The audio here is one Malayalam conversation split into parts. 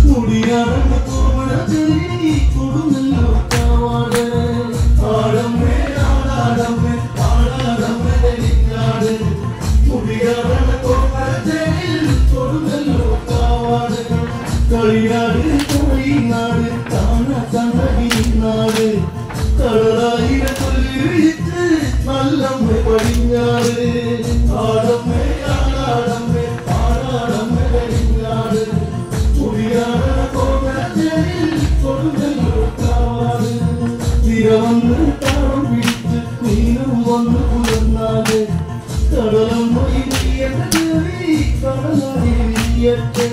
മുടിയാട കോമളച്ചെറി കൊടുങ്ങല്ലൂർ കാവാട് ആടമ്മേ ആടാടമ്മേ ആടാടമ്മേ തെളിഞ്ഞാട് മുടിയാട കോമളച്ചെറി കൊടുങ്ങല്ലൂർ കാവാട് കളിയാട് കളിനാട് കാണ ചന്തകിനാട് കടലായിര കൊല്ലിഴിച്ച് നല്ലമ്മ പടിഞ്ഞാട് ആടമ്മേ ആടാടമ്മേ ആടാടമ്മേ തെളിഞ്ഞാട് മുടിയാട കോമളച്ചെറി കൊടുങ്ങല്ലൂർ കാവാട് തിരവന്ന് താളം പിടിച്ച് നീനും വന്ന് പുലർന്നാല് കടലമ്മ കടലായി വീയട്ടെ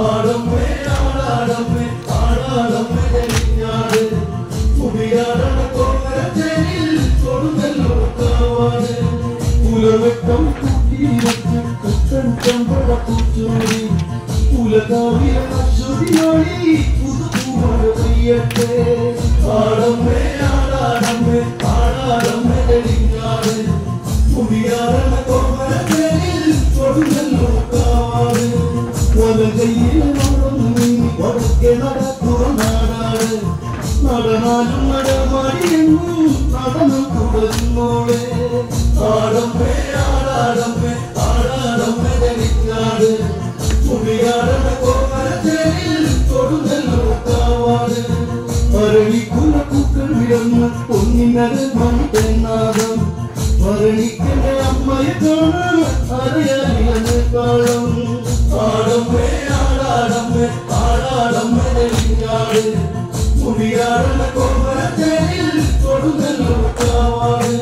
ആടമ്മേ ആടാടമ്മേ ആടാടമ്മേ തെളിഞ്ഞാട് മുടിയാട കോമളച്ചെറി കൊടുങ്ങല്ലൂർ കാവാട് പുലവെട്ടം കൂട്ടി വച്ച് കുത്തൻ ചമ്പട പൂച്ചൂടി പുലകാവിയ അശ്വതിയായി പുതുപൂവട് പെയ്യട്ടെ ആടമ്മേ ആടാടമ്മേ ആടാടമ്മേ തെളിഞ്ഞാട് മുടിയാട കോമളച്ചെറി കൊടുങ്ങല്ലൂർ കാവാട് വലകയിൽ നടന്നു നീങ്ങി വടക്കേ നടത്തുറനാടാട് നടനാലും നടമാടിയെന്നും നടനം തുടരുന്നോളെ ആടമ്മേ ആടാടമ്മേ ആടാടമ്മേ തെളിഞ്ഞാട് മുടിയാട കോമളച്ചെറി കൊടുങ്ങല്ലൂർ കാവാട് മരണിക്കുന്ന പൂക്കൾ വിടന്ന് പൊന്നിനത് മണിതെന്നാദം മരണിക്കന്റെ അമ്മയെ കാണാൻ അറിയാനില്ലെന്ന് കാളം ആടമ്മേ ആടാടമ്മേ ആടാടമ്മേ തെളിഞ്ഞാട് മുടിയാട കോമളച്ചെറി കൊടുങ്ങല്ലൂർ കാവാട്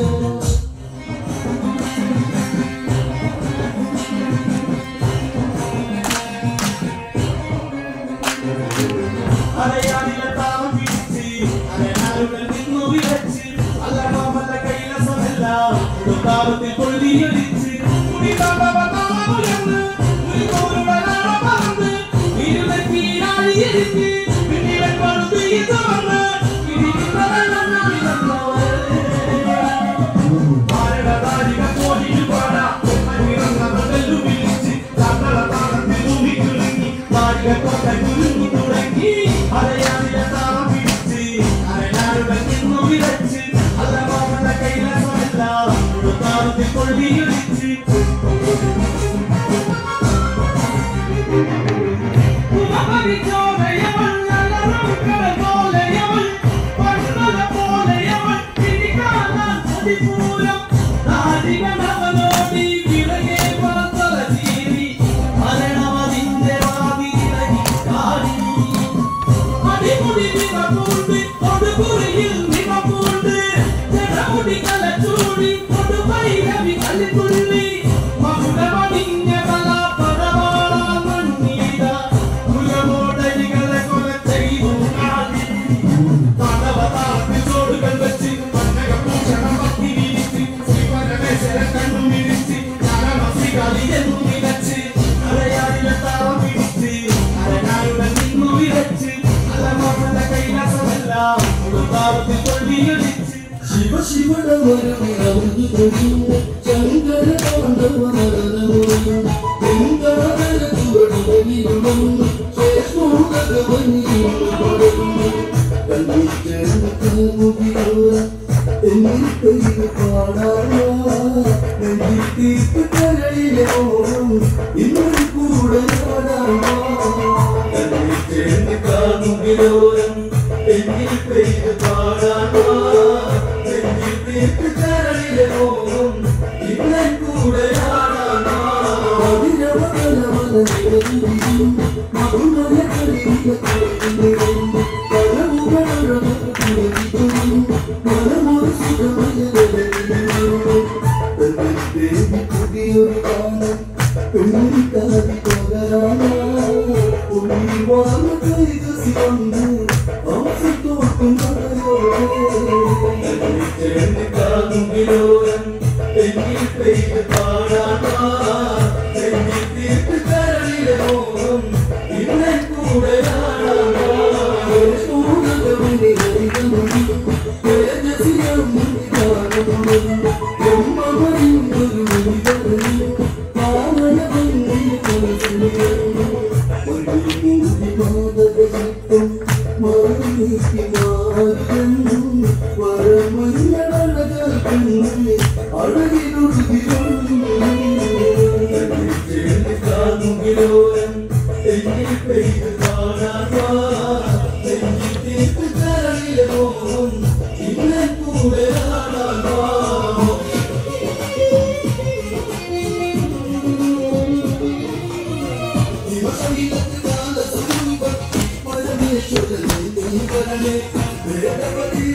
അരയാടിലെ താളം പിടിച്ച് അരനാലുകൾ നിന്നു വിളച്ച് അല്ലമാമല്ല കൈലസമല്ല താളത്തിൽ കൊള്ളിയൊലിച്ച് മുടിതാപുയർന്ന് മുരികോരുടനാള പറന്ന് ഇരുപത്തിനാളിയിരിച്ച് പിന്നിവൻ പടുത്ത് ഇത് വന്ന് ശിവ ശിവട ശങ്കര Thank you.